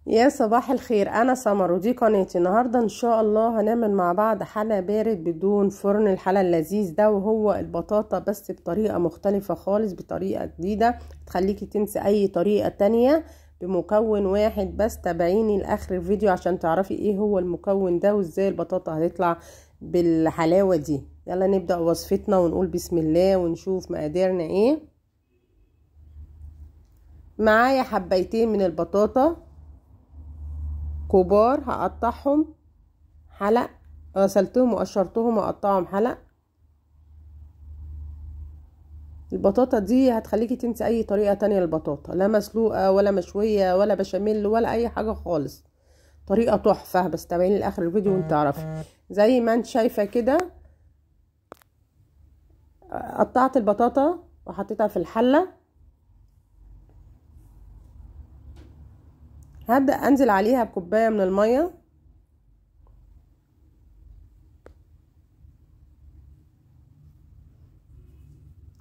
يا صباح الخير، انا سمر ودي قناتي. النهارده ان شاء الله هنعمل مع بعض حلا بارد بدون فرن. الحلا اللذيذ ده وهو البطاطا بس بطريقه مختلفه خالص، بطريقه جديده تخليكي تنسي اي طريقه تانية بمكون واحد بس. تابعيني لاخر الفيديو عشان تعرفي ايه هو المكون ده وازاي البطاطا هتطلع بالحلاوه دي. يلا نبدا وصفتنا ونقول بسم الله ونشوف مقاديرنا ايه. معايا حبايتين من البطاطا كبار، هقطعهم حلق. غسلتهم وقشرتهم واقطعهم حلق. البطاطا دي هتخليكي تنسي اي طريقة تانية للبطاطا، لا مسلوقة ولا مشوية ولا بشاميل ولا اي حاجة خالص. طريقة تحفة، بس تابعيني لاخر الفيديو وانت تعرفي. زي ما انت شايفة كده قطعت البطاطا وحطيتها في الحلة. هبدأ انزل عليها بكوباية من المية،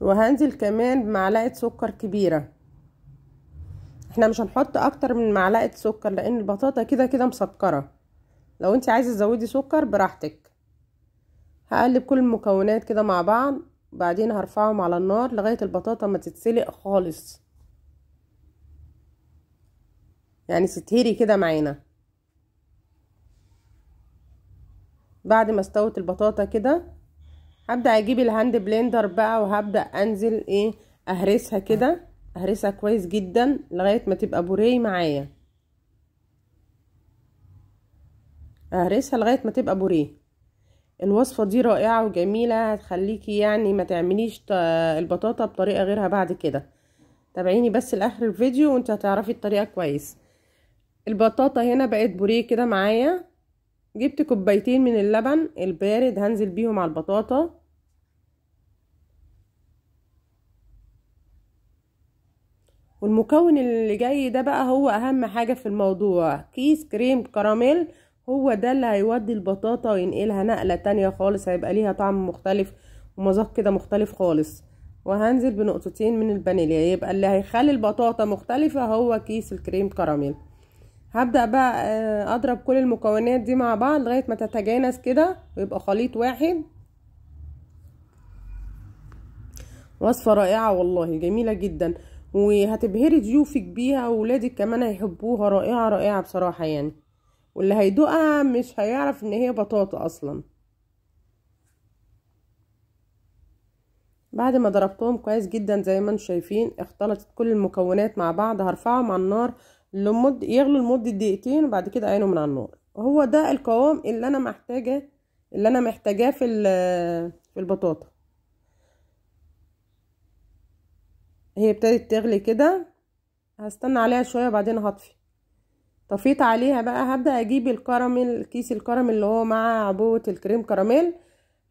وهنزل كمان بمعلقة سكر كبيرة. احنا مش هنحط اكتر من معلقة سكر لان البطاطا كده كده مسكرة. لو انت عايزة تزودي سكر براحتك. هقلب كل المكونات كده مع بعض، بعدين هرفعهم على النار لغاية البطاطا ما تتسلق خالص، يعني تتهري كده معانا. بعد ما استوت البطاطا كده هبدأ اجيب الهاند بلندر بقى، وهبدأ انزل اهرسها كده، اهرسها كويس جدا لغاية ما تبقى بوريه معايا. اهرسها لغاية ما تبقى بوريه. الوصفة دي رائعة وجميلة، هتخليكي يعني ما تعمليش البطاطا بطريقة غيرها بعد كده. تابعيني بس لاخر الفيديو وانت هتعرفي الطريقة كويس. البطاطا هنا بقت بوريه كده معايا. جبت كوبايتين من اللبن البارد هنزل بيهم على البطاطا. والمكون اللي جاي ده بقى هو اهم حاجة في الموضوع، كيس كريم كراميل. هو ده اللي هيودي البطاطا وينقلها نقلة تانية خالص، هيبقى ليها طعم مختلف ومذاق كده مختلف خالص. وهنزل بنقطتين من الفانيليا، يبقى اللي هيخلي البطاطا مختلفة هو كيس الكريم كراميل. هبدأ بقى اضرب كل المكونات دي مع بعض لغاية ما تتجانس كده ويبقى خليط واحد. وصفة رائعة والله، جميلة جدا، وهتبهري ضيوفك بيها واولادك كمان هيحبوها. رائعة رائعة بصراحة يعني، واللي هيدوقها مش هيعرف ان هي بطاطا اصلا. بعد ما ضربتهم كويس جدا زي ما انتم شايفين اختلطت كل المكونات مع بعض، هرفعهم على النار يغلوا لمدة دقيقتين وبعد كده اعينهم من على النار. هو ده القوام اللي انا محتاجاه في البطاطا. هي ابتدت تغلي كده، هستنى عليها شوية وبعدين هطفي. طفيت عليها بقى، هبدأ اجيب الكراميل، كيس الكراميل اللي هو مع عبوة الكريم كراميل.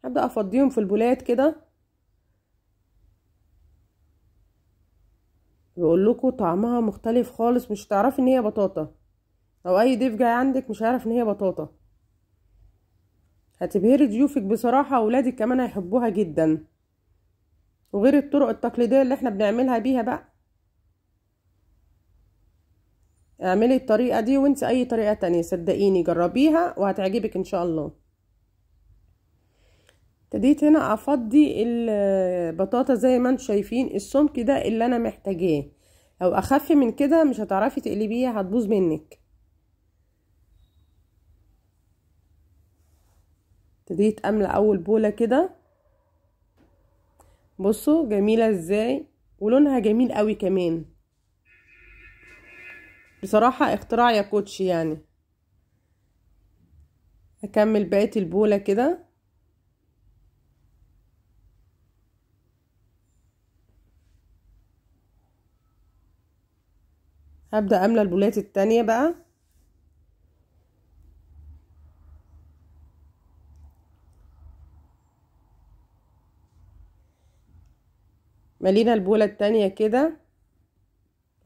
هبدأ افضيهم في البولات كده. بقول لكم طعمها مختلف خالص، مش هتعرفي ان هي بطاطا، او اي ضيف جاي عندك مش هيعرف ان هي بطاطا. هتبهري ضيوفك بصراحة، اولادك كمان هيحبوها جدا. وغير الطرق التقليدية اللي احنا بنعملها بيها بقى، اعملي الطريقة دي وانسي اي طريقة تانية، صدقيني جربيها وهتعجبك ان شاء الله. ابتديت هنا افضي البطاطا زي ما انتم شايفين. السمك ده اللي انا محتاجاه، لو اخف من كده مش هتعرفي تقلبيها، هتبوظ منك. ابتديت املى اول بولة كده. بصوا جميلة ازاي، ولونها جميل قوي كمان. بصراحة اختراع يا كوتش يعني. هكمل بقية البولة كده. هبدأ املى البولات التانية بقى. ملينا البولة التانية كده.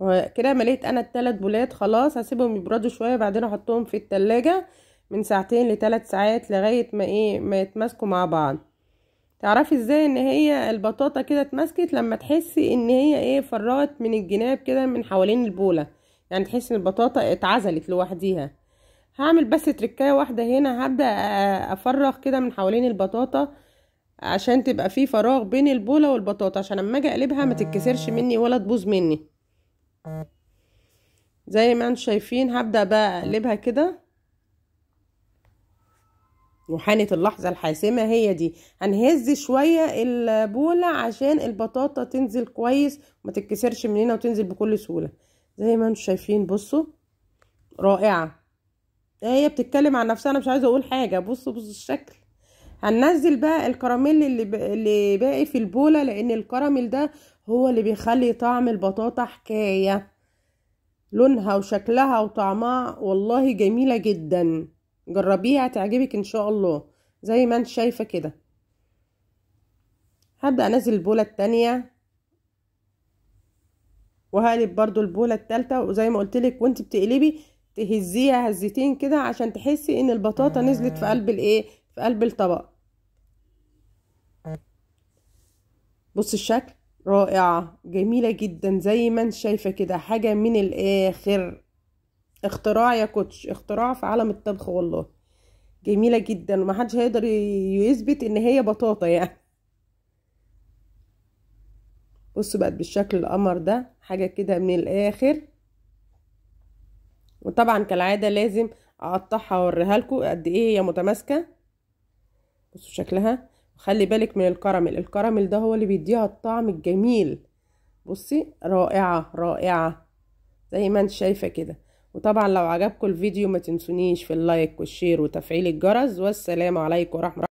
وكده مليت انا الثلاث بولات. خلاص هسيبهم يبردوا شوية بعدين احطهم في التلاجة من 2 ل3 ساعات لغاية ما يتماسكوا مع بعض. تعرفي ازاي ان هي البطاطا كده اتمسكت؟ لما تحسي ان هي فرغت من الجناب كده من حوالين البولة، يعني تحس ان البطاطا اتعزلت لوحديها. هعمل بس تركايه واحده هنا، هبدا افرغ كده من حوالين البطاطا عشان تبقى في فراغ بين البوله والبطاطا، عشان اما اجي اقلبها ما تتكسرش مني ولا تبوظ مني. زي ما انتم شايفين هبدا بقى اقلبها كده، وحانت اللحظه الحاسمه هي دي. هنهز شويه البوله عشان البطاطا تنزل كويس وما تتكسرش مننا وتنزل بكل سهوله. زي ما انتم شايفين بصوا رائعه، هي بتتكلم عن نفسها، انا مش عايزه اقول حاجه. بصوا الشكل. هننزل بقى الكراميل اللي باقي في البوله، لان الكراميل ده هو اللي بيخلي طعم البطاطا حكايه. لونها وشكلها وطعمها والله جميله جدا، جربيها هتعجبك ان شاء الله. زي ما انت شايفه كده هبدا انزل البوله التانية، وهقلب برضو البوله التالتة. وزي ما قلت لك وانت بتقلبي تهزيها هزتين كده عشان تحسي ان البطاطا نزلت في قلب الايه، في قلب الطبق. بص الشكل رائعه جميله جدا، زي ما انت شايفه كده حاجه من الاخر. اختراع يا كوتش، اختراع في عالم الطبخ والله. جميله جدا ومحدش هيقدر يثبت ان هي بطاطا يعني. بصوا بقت بالشكل القمر ده، حاجه كده من الاخر. وطبعا كالعاده لازم اقطعها واوريها لكم قد ايه هي متماسكه. بصوا شكلها، وخلي بالك من الكراميل، الكراميل ده هو اللي بيديها الطعم الجميل. بصي رائعه رائعه زي ما انت شايفه كده. وطبعا لو عجبكم الفيديو ما تنسونيش في اللايك والشير وتفعيل الجرس. والسلام عليكم ورحمه الله.